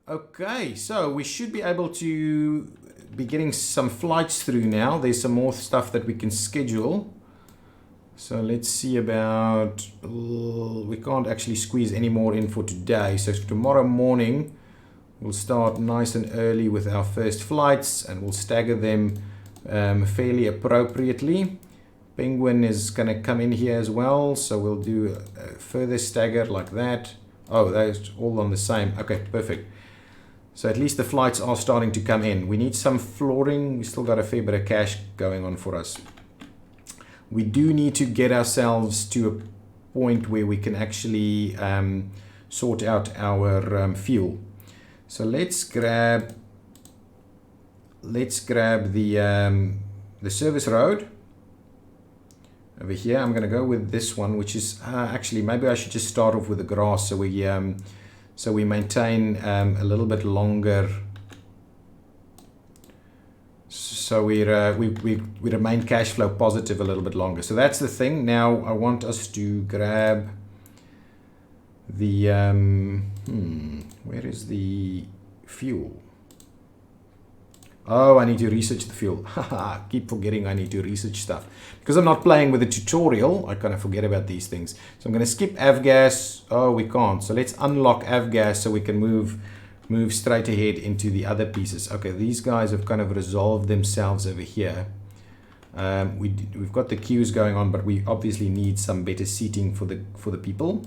Okay, so we should be able to be getting some flights through now. There's some more stuff that we can schedule. So let's see about, we can't actually squeeze any more in for today. So tomorrow morning, we'll start nice and early with our first flights and we'll stagger them fairly appropriately. Penguin is going to come in here as well. So we'll do a further stagger like that. Oh, those all on the same. Okay, perfect. So at least the flights are starting to come in. We need some flooring. We still got a fair bit of cash going on for us. We do need to get ourselves to a point where we can actually sort out our fuel. So let's grab the service road over here. I'm going to go with this one, which is actually maybe I should just start off with the grass so we maintain a little bit longer. So we remain cash flow positive a little bit longer. So that's the thing. Now I want us to grab the where is the fuel? Oh, I need to research the fuel. Haha, keep forgetting I need to research stuff. Because I'm not playing with the tutorial, I kind of forget about these things. So I'm going to skip avgas. Oh, we can't. So let's unlock avgas so we can move straight ahead into the other pieces. Okay, these guys have kind of resolved themselves over here. We've got the queues going on, but we obviously need some better seating for the people.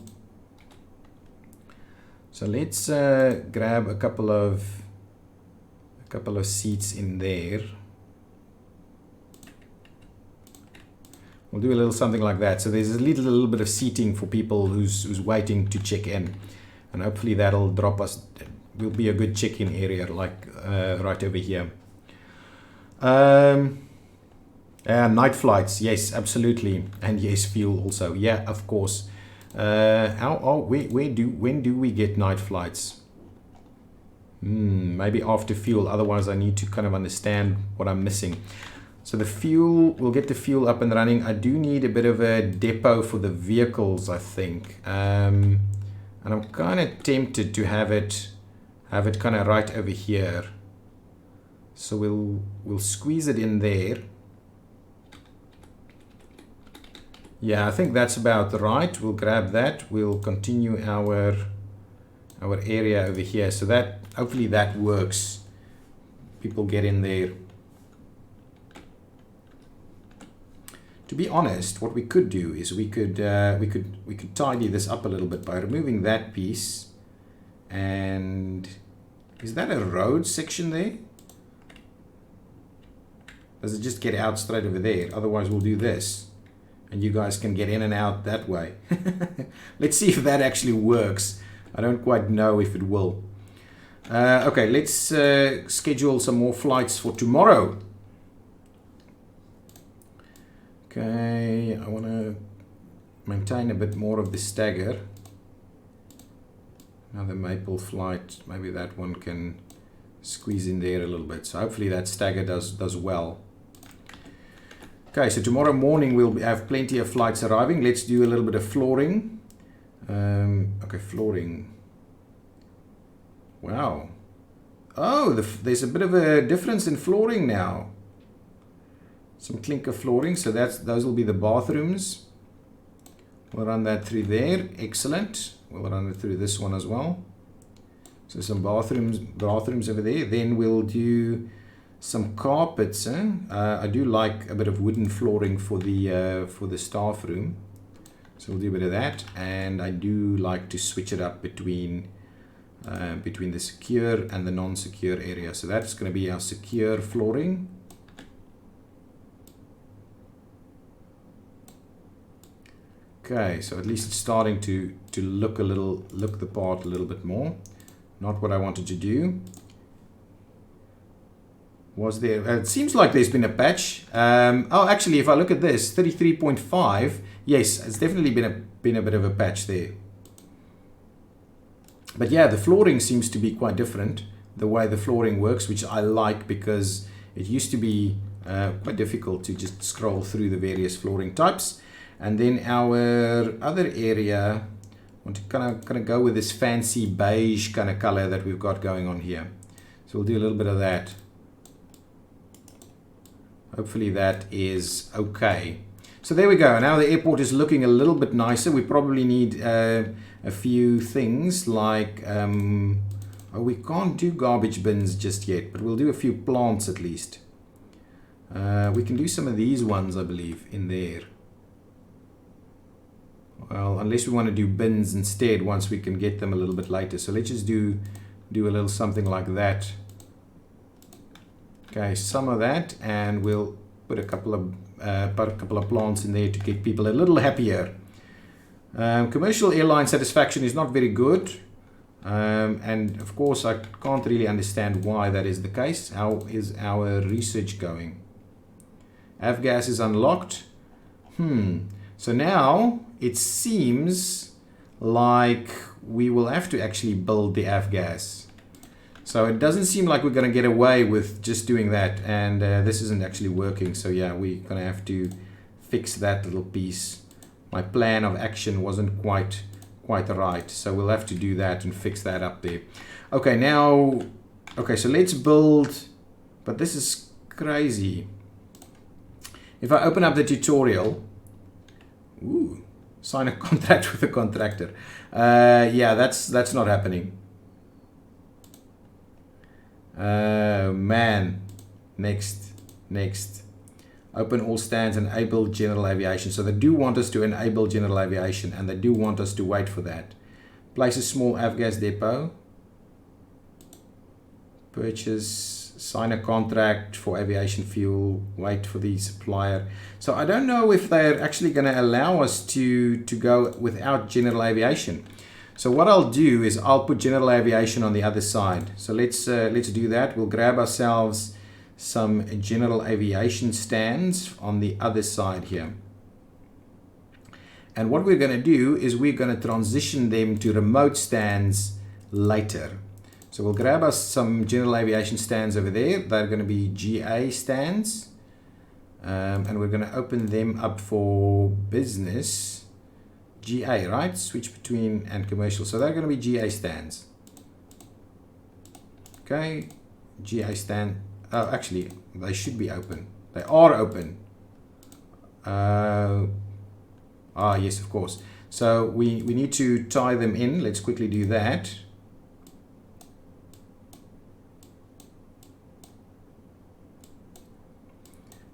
So let's grab a couple of seats in there. We'll do a little something like that. So there's a little bit of seating for people who's waiting to check in, and hopefully that'll drop us. Will be a good check-in area, like right over here. Night flights, yes, absolutely, and yes, fuel also. Yeah, of course. When do we get night flights? Maybe after fuel. Otherwise, I need to kind of understand what I'm missing. So the fuel, we'll get the fuel up and running. I do need a bit of a depot for the vehicles, I think, and I'm kind of tempted to have it kind of right over here. So we'll squeeze it in there. Yeah, I think that's about right. We'll grab that. We'll continue our area over here. So that hopefully that works. People get in there. To be honest, what we could do is we could tidy this up a little bit by removing that piece. And is that a road section there? Does it just get out straight over there? Otherwise we'll do this and you guys can get in and out that way. Let's see if that actually works. I don't quite know if it will. Okay, let's schedule some more flights for tomorrow. Okay, I want to maintain a bit more of the stagger. Another maple flight, maybe that one can squeeze in there a little bit. So hopefully that stagger does well. Okay, so tomorrow morning we'll have plenty of flights arriving. Let's do a little bit of flooring. Okay, flooring. Wow. Oh, there's a bit of a difference in flooring now. Some clinker flooring, so those will be the bathrooms. We'll run that through there. Excellent. We'll run it through this one as well. So some bathrooms over there. Then we'll do some carpets. I do like a bit of wooden flooring for the staff room. So we'll do a bit of that. And I do like to switch it up between the secure and the non-secure area. So that's going to be our secure flooring. Okay, so at least it's starting to look the part a little bit more. Not what I wanted to do. Was there? It seems like there's been a patch. Oh, actually, if I look at this, 33.5. Yes, it's definitely been a bit of a patch there. But yeah, the flooring seems to be quite different. The way the flooring works, which I like because it used to be quite difficult to just scroll through the various flooring types. And then our other area, want to kind of go with this fancy beige kind of color that we've got going on here. So we'll do a little bit of that. Hopefully that is okay. So there we go. Now the airport is looking a little bit nicer. We probably need a few things like, oh, we can't do garbage bins just yet, but we'll do a few plants at least. We can do some of these ones, I believe, in there. Well, unless we want to do bins instead once we can get them a little bit later. So let's just do a little something like that. Okay, some of that, and we'll put a couple of plants in there to get people a little happier. Commercial airline satisfaction is not very good, and of course I can't really understand why that is the case. How is our research going? Avgas is unlocked. So now it seems like we will have to actually build the avgas. So it doesn't seem like we're going to get away with just doing that, and this isn't actually working. So yeah, we're going to have to fix that little piece. My plan of action wasn't quite right, so we'll have to do that and fix that up there. Okay, now, okay, so let's build, but this is crazy. If I open up the tutorial, ooh, sign a contract with a contractor. Yeah, that's not happening. Man, next. Open all stands, enable general aviation. So they do want us to enable general aviation, and they do want us to wait for that. Place a small avgas depot. Purchase, sign a contract for aviation fuel, wait for the supplier. So I don't know if they're actually going to allow us to go without general aviation. So what I'll do is I'll put general aviation on the other side. So let's do that. We'll grab ourselves some general aviation stands on the other side here. And what we're going to do is we're going to transition them to remote stands later. So we'll grab us some general aviation stands over there. They're going to be GA stands. And we're going to open them up for business. GA, right? Switch between and commercial. So they're going to be GA stands. Okay. GA stand. Oh, actually, they should be open. They are open. Yes, of course. So we need to tie them in. Let's quickly do that.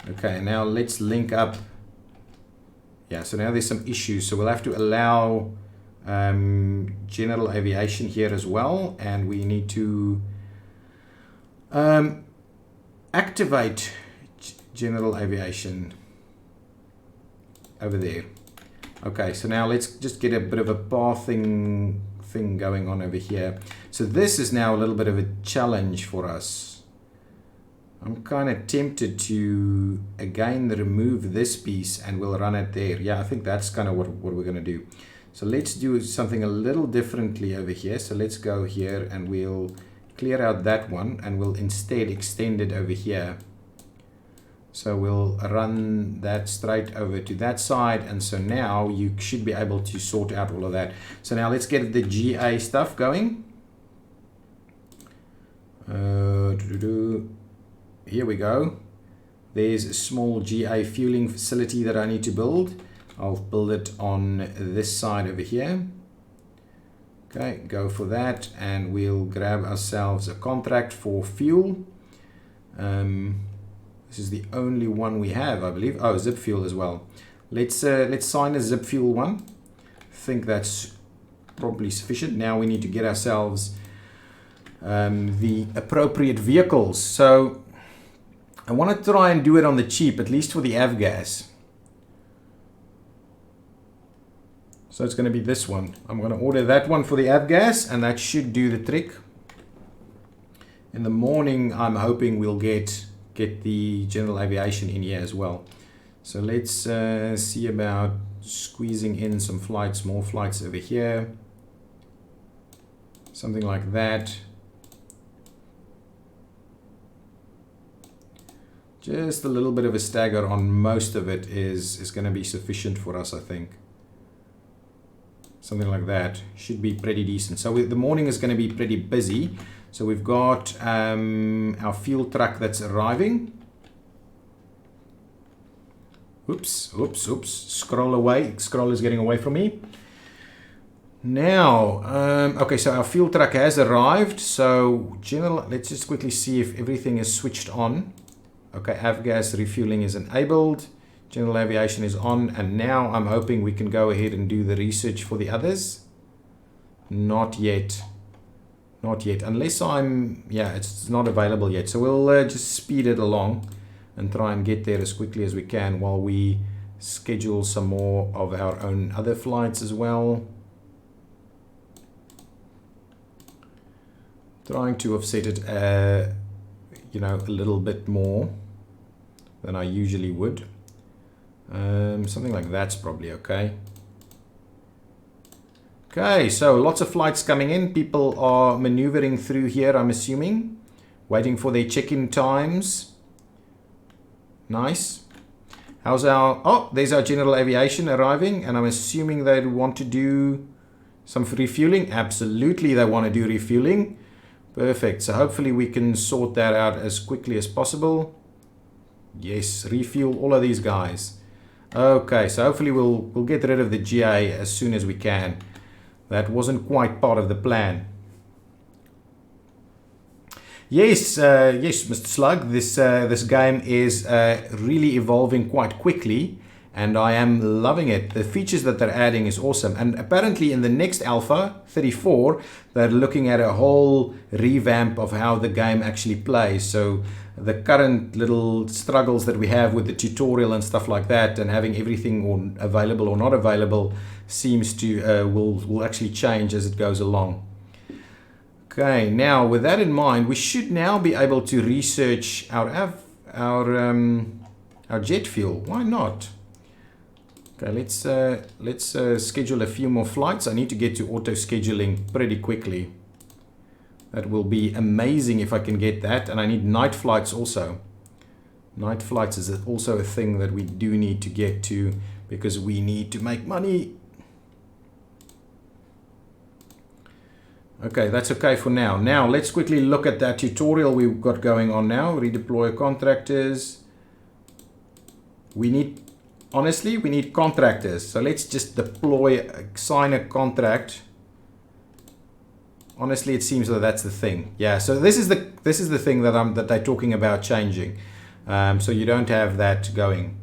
Okay, now let's link up. Yeah, so now there's some issues. So we'll have to allow general aviation here as well. And we need to activate general aviation over there. Okay, so now let's just get a bit of a pathing thing going on over here. So this is now a little bit of a challenge for us. I'm kind of tempted to again remove this piece and we'll run it there. Yeah, I think that's kind of what we're going to do. So let's do something a little differently over here. So let's go here and we'll clear out that one and we'll instead extend it over here. So we'll run that straight over to that side, and so now you should be able to sort out all of that. So now let's get the GA stuff going. Here we go. There's a small GA fueling facility that I need to build. I'll build it on this side over here. Okay, go for that, and we'll grab ourselves a contract for fuel. This is the only one we have, I believe. Oh, zip fuel as well. Let's sign a zip fuel one. I think that's probably sufficient. Now we need to get ourselves the appropriate vehicles. So I want to try and do it on the cheap, at least for the avgas. So it's going to be this one. I'm going to order that one for the avgas, and that should do the trick. In the morning, I'm hoping we'll get the general aviation in here as well. So let's see about squeezing in some flights, more flights over here. Something like that. Just a little bit of a stagger on most of it is going to be sufficient for us, I think. Something like that should be pretty decent. So the morning is going to be pretty busy. So we've got our fuel truck that's arriving. Oops. Scroll away. Scroll is getting away from me. Now, okay, so our fuel truck has arrived. So let's just quickly see if everything is switched on. Okay, avgas refueling is enabled. General aviation is on, and now I'm hoping we can go ahead and do the research for the others. Not yet. Not yet, unless it's not available yet. So we'll just speed it along and try and get there as quickly as we can while we schedule some more of our own other flights as well. Trying to offset it, a little bit more than I usually would. Something like that's probably okay. Okay, so lots of flights coming in. People are maneuvering through here, I'm assuming, waiting for their check-in times. Nice. There's our general aviation arriving, and I'm assuming they want to do some refueling. Absolutely, they want to do refueling. Perfect. So hopefully we can sort that out as quickly as possible. Yes, refuel all of these guys. Okay, so hopefully we'll get rid of the GA as soon as we can. That wasn't quite part of the plan. Yes, Mr. Slug, this game is really evolving quite quickly, and I am loving it. The features that they're adding is awesome, and apparently in the next alpha 34 they're looking at a whole revamp of how the game actually plays. So the current little struggles that we have with the tutorial and stuff like that, and having everything available or not available, seems to will actually change as it goes along. Okay, now with that in mind, we should now be able to research our jet fuel. Why not? Okay, let's schedule a few more flights. I need to get to auto scheduling pretty quickly. That will be amazing if I can get that, and I need night flights also. Night flights is also a thing that we do need to get to because we need to make money. Okay, that's okay for now. Now let's quickly look at that tutorial we've got going on now. Redeploy contractors. Honestly, we need contractors. So let's just sign a contract. Honestly, it seems that that's the thing. Yeah, so this is the thing that they're talking about changing. So you don't have that going.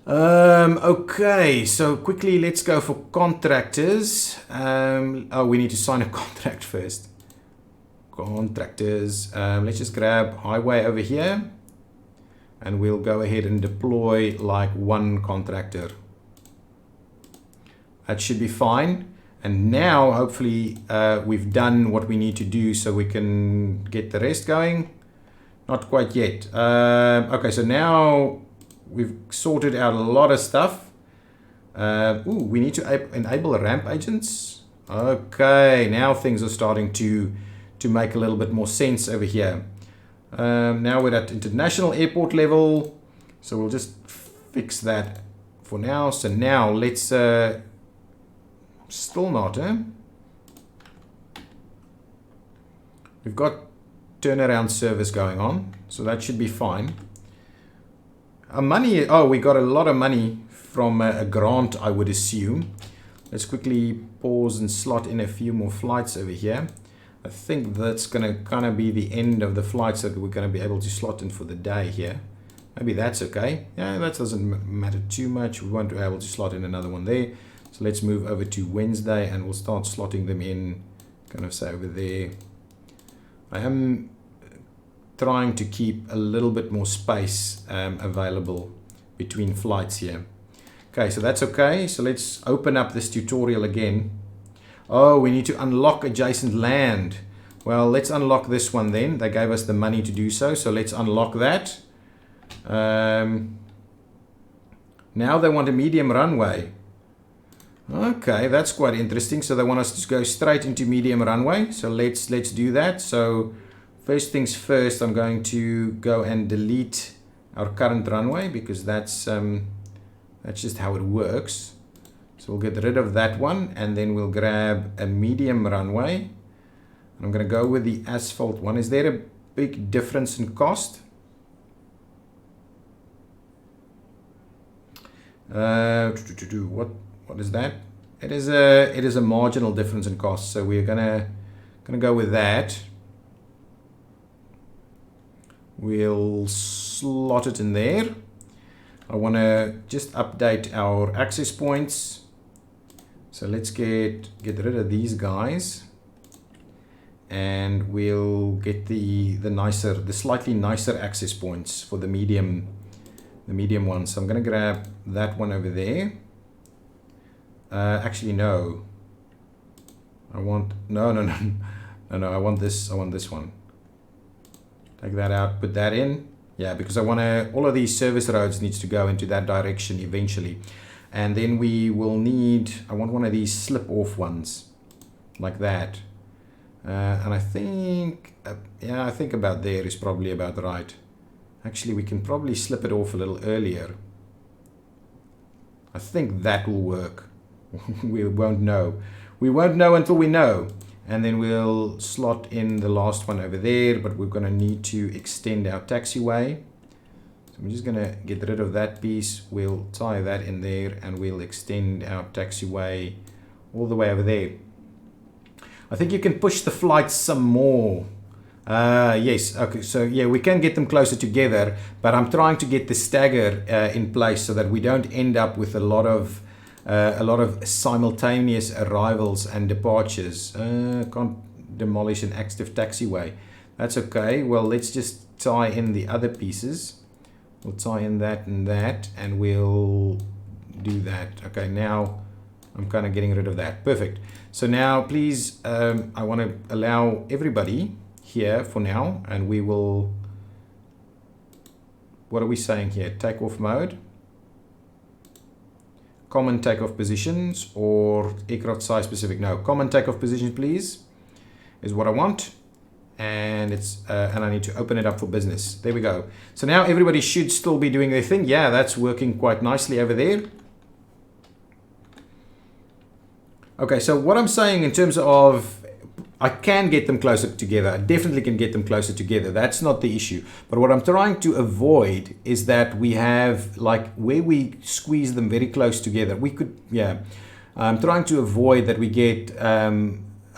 Okay, so quickly let's go for contractors. We need to sign a contract first. Contractors. Let's just grab highway over here, and we'll go ahead and deploy like one contractor. That should be fine. And now hopefully we've done what we need to do so we can get the rest going. Not quite yet. Okay, so now we've sorted out a lot of stuff. We need to enable ramp agents. Okay, now things are starting to make a little bit more sense over here. Now we're at international airport level, so we'll just fix that for now. So now let's still not, we've got turnaround service going on, so that should be fine. We got a lot of money from a grant, I would assume. Let's quickly pause and slot in a few more flights over here. I think that's going to kind of be the end of the flights that we're going to be able to slot in for the day here. Maybe that's okay. Yeah, that doesn't matter too much. We won't be able to slot in another one there. So let's move over to Wednesday and we'll start slotting them in, kind of say over there. I am trying to keep a little bit more space available between flights here. Okay, so that's okay. So let's open up this tutorial again. Oh, we need to unlock adjacent land. Well, let's unlock this one then. They gave us the money to do so, so let's unlock that. Now they want a medium runway. Okay, that's quite interesting. So they want us to go straight into medium runway. So let's do that. So first things first, I'm going to go and delete our current runway because that's just how it works. So we'll get rid of that one, and then we'll grab a medium runway. I'm going to go with the asphalt one. Is there a big difference in cost? What is that? It is a marginal difference in cost, so we're gonna go with that. We'll slot it in there. I want to just update our access points. So let's get rid of these guys, and we'll get the slightly nicer access points for the medium one. So I'm going to grab that one over there. Actually, no. I want no. I want this one. Take that out. Put that in. Yeah, because I want to. All of these service roads needs to go into that direction eventually, and then we will need. I want one of these slip-off ones, like that. And I think, yeah, I think about there is probably about right. Actually, we can probably slip it off a little earlier. I think that will work. We won't know. We won't know until we know. And then we'll slot in the last one over there, but we're going to need to extend our taxiway. So I'm just going to get rid of that piece. We'll tie that in there, and we'll extend our taxiway all the way over there. I think you can push the flights some more. Yes, okay, so yeah, we can get them closer together, but I'm trying to get the stagger in place so that we don't end up with a lot of simultaneous arrivals and departures. Can't demolish an active taxiway. That's okay. Well, let's just tie in the other pieces. We'll tie in that and that, and we'll do that. Okay, now I'm kind of getting rid of that. Perfect. So now, please, I want to allow everybody here for now, and we will, what are we saying here? Takeoff mode, common takeoff positions, or aircraft size specific? No, common takeoff positions, please, is what I want. And it's and I need to open it up for business. There we go. So now everybody should still be doing their thing. Yeah, that's working quite nicely over there. Okay, so what I'm saying in terms of, I can get them closer together. I definitely can get them closer together. That's not the issue. But what I'm trying to avoid is that we have, like, where we squeeze them very close together. We could, yeah. I'm trying to avoid that we get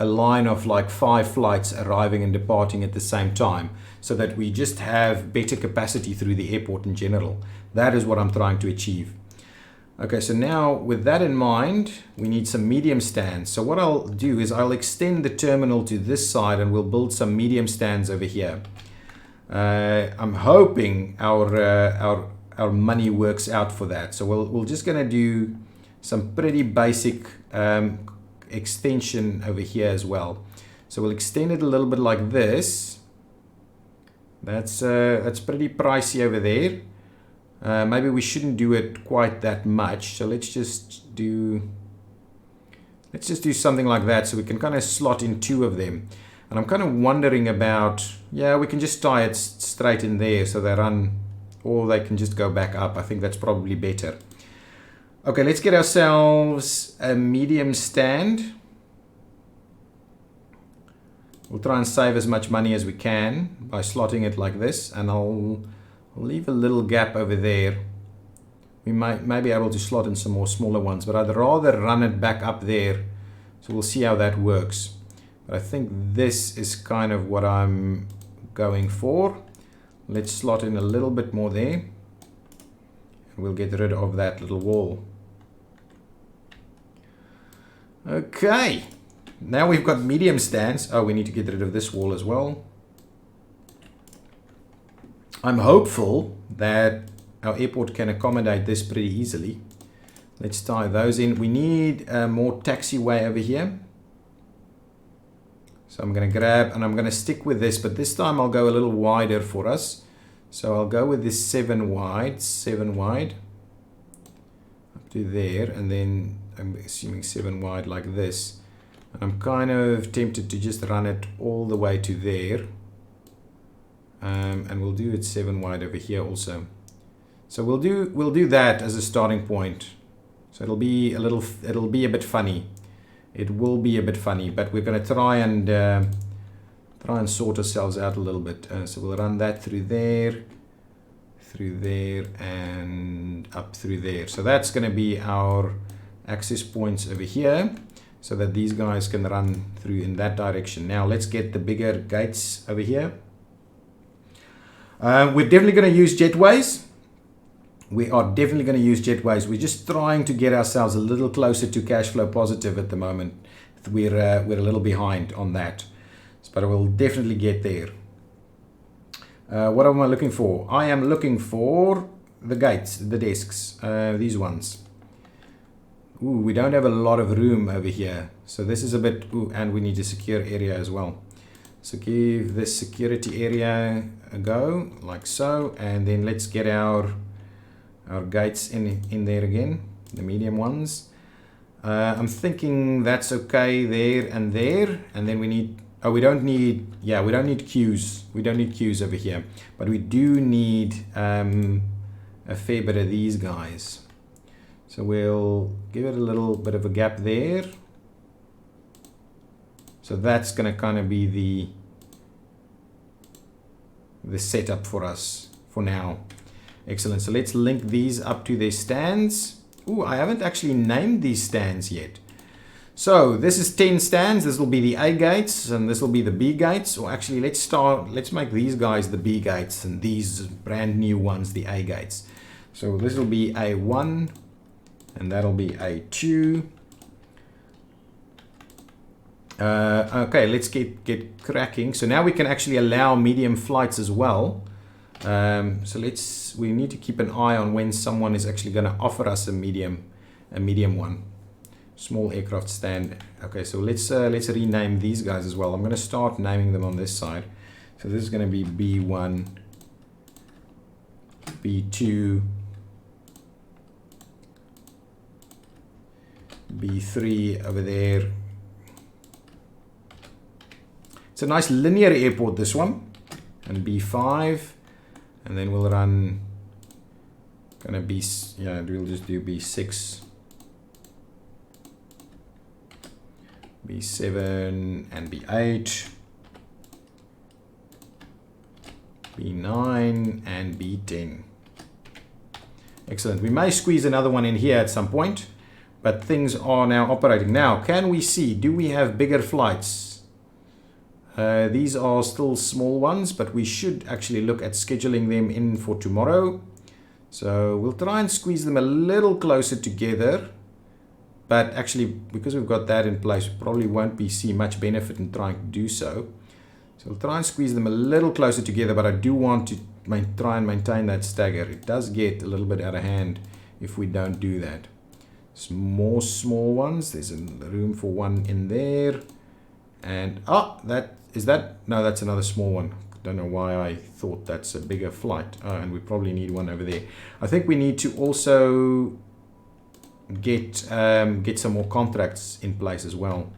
a line of like 5 flights arriving and departing at the same time, so that we just have better capacity through the airport in general. That is what I'm trying to achieve. Okay, so now with that in mind, we need some medium stands. So what I'll do is I'll extend the terminal to this side, and we'll build some medium stands over here. I'm hoping our money works out for that. So we're just going to do some pretty basic extension over here as well. So we'll extend it a little bit like this. That's pretty pricey over there. Maybe we shouldn't do it quite that much. So let's just do something like that, so we can kind of slot in 2 of them. And I'm kind of wondering about, yeah, we can just tie it straight in there so they run, or they can just go back up. I think that's probably better. Okay, let's get ourselves a medium stand. We'll try and save as much money as we can by slotting it like this, and I'll leave a little gap over there. We may be able to slot in some more smaller ones, but I'd rather run it back up there. So we'll see how that works. But I think this is kind of what I'm going for. Let's slot in a little bit more there, and we'll get rid of that little wall. Okay, now we've got medium stands. Oh, we need to get rid of this wall as well. I'm hopeful that our airport can accommodate this pretty easily. Let's tie those in. We need more taxiway over here. So I'm going to grab, and I'm going to stick with this, but this time I'll go a little wider for us. So I'll go with this 7 wide up to there, and then I'm assuming 7 wide like this. And I'm kind of tempted to just run it all the way to there. And we'll do it 7 wide over here also. So we'll do that as a starting point. So it'll be a bit funny. It will be a bit funny, but we're going to try and sort ourselves out a little bit. So we'll run that through there, and up through there. So that's going to be our access points over here, so that these guys can run through in that direction. Now let's get the bigger gates over here. We're definitely going to use jetways. We are definitely going to use jetways. We're just trying to get ourselves a little closer to cash flow positive at the moment. We're a little behind on that, but we'll definitely get there. What am I looking for? I am looking for the gates, the desks, these ones. Ooh, we don't have a lot of room over here, so this is a bit. Ooh, and we need a secure area as well. So give this security area a go, like so, and then let's get our gates in there again, the medium ones. I'm thinking that's okay there, and then we need. Oh, we don't need queues. We don't need queues over here, but we do need a fair bit of these guys. So we'll give it a little bit of a gap there. So that's going to kind of be the setup for us for now. Excellent. So let's link these up to their stands. Ooh, I haven't actually named these stands yet. So this is 10 stands. This will be the A gates, and this will be the B gates. Or actually, let's make these guys the B gates, and these brand new ones the A gates. So this will be A1, and that'll be A2. Okay, let's get cracking. So now we can actually allow medium flights as well. So we need to keep an eye on when someone is actually going to offer us a medium one. Small aircraft stand. Okay, so let's rename these guys as well. I'm going to start naming them on this side. So this is going to be B1, B2, B3 over there. It's a nice linear airport, this one. And B5. And then we'll run, we'll just do B6, B7, and B8, B9, and B10. Excellent. We may squeeze another one in here at some point, but things are now operating. Now, can we see, do we have bigger flights? These are still small ones, but we should actually look at scheduling them in for tomorrow. So we'll try and squeeze them a little closer together. But actually, because we've got that in place, we probably won't see much benefit in trying to do so. So we'll try and squeeze them a little closer together, but I do want to try and maintain that stagger. It does get a little bit out of hand if we don't do that. Some more small ones. There's room for one in there. And, no, that's another small one. Don't know why I thought that's a bigger flight. And we probably need one over there. I think we need to also get some more contracts in place as well.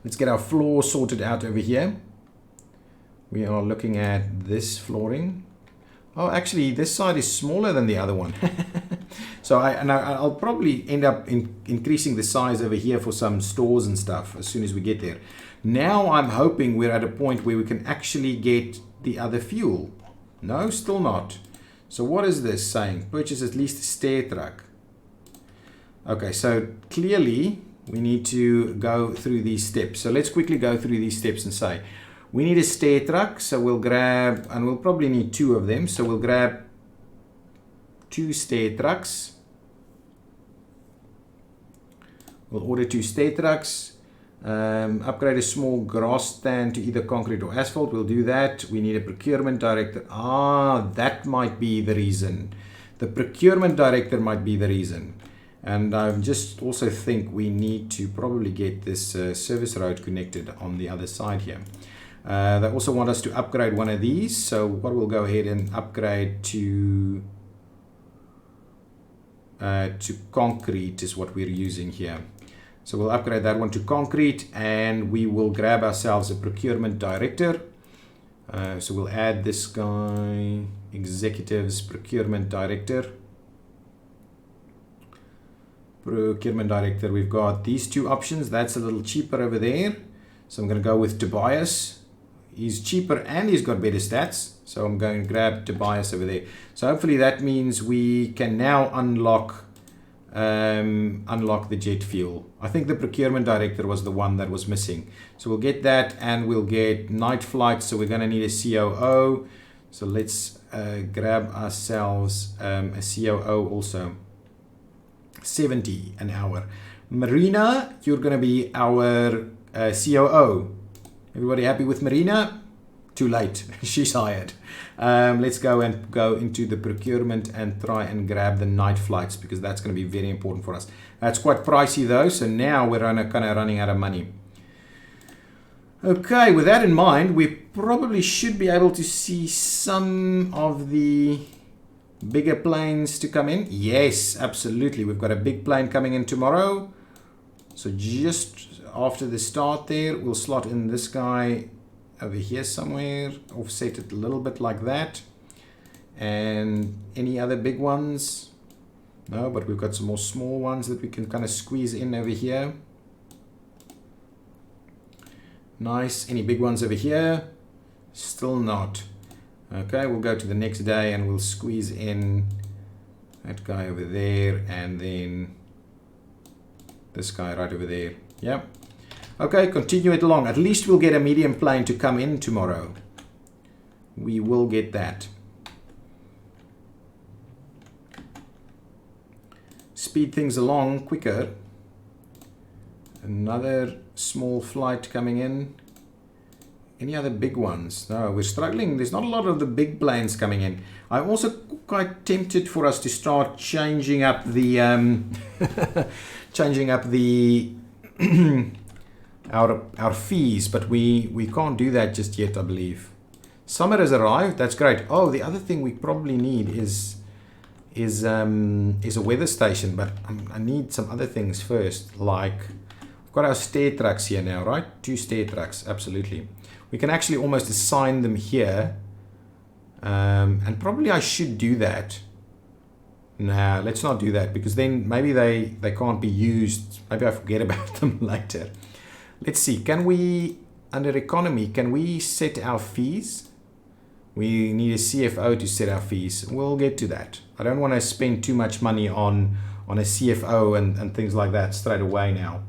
Let's get our floor sorted out over here. We are looking at this flooring. Oh, actually, this side is smaller than the other one. So I'll probably end up increasing the size over here for some stores and stuff as soon as we get there. Now I'm hoping we're at a point where we can actually get the other fuel. No, still not. So what is this saying? Purchase at least a stair truck. Okay, so clearly we need to go through these steps. So let's quickly go through these steps and say, we need a stair truck. So we'll grab, and we'll probably need 2 of them. So we'll grab 2 stair trucks. We'll order 2 stair trucks. Upgrade a small grass stand to either concrete or asphalt. We'll do that. We need a procurement director. That might be the reason. The procurement director might be the reason. And I just also think we need to probably get this service road connected on the other side here. They also want us to upgrade one of these. So what we'll go ahead and upgrade to concrete is what we're using here. So we'll upgrade that one to concrete, and we will grab ourselves a procurement director. So we'll add this guy, executives procurement director. procurement director, we've got these two options. That's a little cheaper over there. So I'm going to go with Tobias. He's cheaper and he's got better stats. So I'm going to grab Tobias over there. So hopefully that means we can now unlock the jet fuel. I think the procurement director was the one that was missing. So we'll get that, and we'll get night flights. So we're going to need a COO. So let's grab ourselves a COO also. 70 an hour. Marina, you're going to be our COO. Everybody happy with Marina? Too late. She's hired. Let's go into the procurement and try and grab the night flights, because that's going to be very important for us. That's quite pricey though, so now we're kind of running out of money. Okay, with that in mind, we probably should be able to see some of the bigger planes to come in. Yes, absolutely. We've got a big plane coming in tomorrow. So just after the start there, we'll slot in this guy over here somewhere, offset it a little bit like that. And any other big ones? No, but we've got some more small ones that we can kind of squeeze in over here. Nice. Any big ones over here? Still not. Okay, we'll go to the next day and we'll squeeze in that guy over there, and then this guy right over there. Yep. Okay, continue it along. At least we'll get a medium plane to come in tomorrow. We will get that. Speed things along quicker. Another small flight coming in. Any other big ones? No, we're struggling. There's not a lot of the big planes coming in. I'm also quite tempted for us to start changing up the our fees, but we can't do that just yet, I believe. Summer has arrived. That's great. Oh, the other thing we probably need is a weather station, but I need some other things first. Like, we've got our stair tracks here now, right? 2 stair tracks, absolutely. We can actually almost assign them here, and probably I should do that. Nah, let's not do that, because then maybe they can't be used. Maybe I forget about them later. Let's see, can we, under economy, can we set our fees? We need a CFO to set our fees. We'll get to that. I don't want to spend too much money on a CFO and things like that straight away now.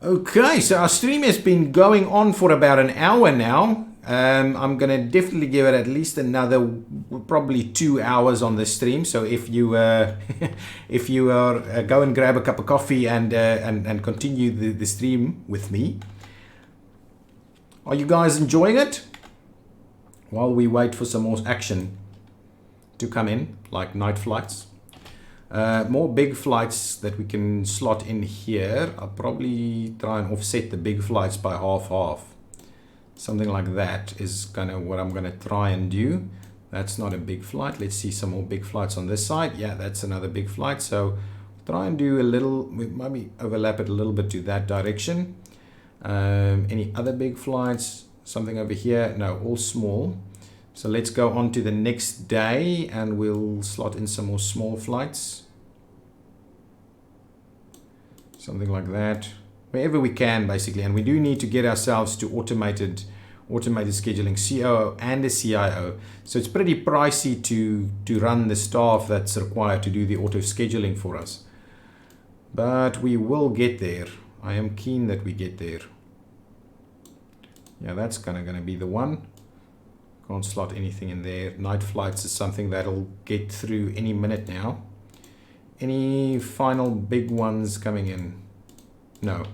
Okay, so our stream has been going on for about an hour now. I'm going to definitely give it at least another probably 2 hours on the stream. So if you go and grab a cup of coffee and continue the stream with me. Are you guys enjoying it? While we wait for some more action to come in, like night flights. More big flights that we can slot in here. I'll probably try and offset the big flights by half. Something like that is kind of what I'm going to try and do. That's not a big flight. Let's see some more big flights on this side. Yeah, that's another big flight. So try and do a little, maybe overlap it a little bit to that direction. Any other big flights? Something over here? No, all small. So let's go on to the next day and we'll slot in some more small flights. Something like that. Wherever we can, basically. And we do need to get ourselves to automated scheduling, COO and a CIO. So it's pretty pricey to run the staff that's required to do the auto scheduling for us. But we will get there. I am keen that we get there. Yeah, that's kind of going to be the one. Can't slot anything in there. Night flights is something that'll get through any minute now. Any final big ones coming in? No.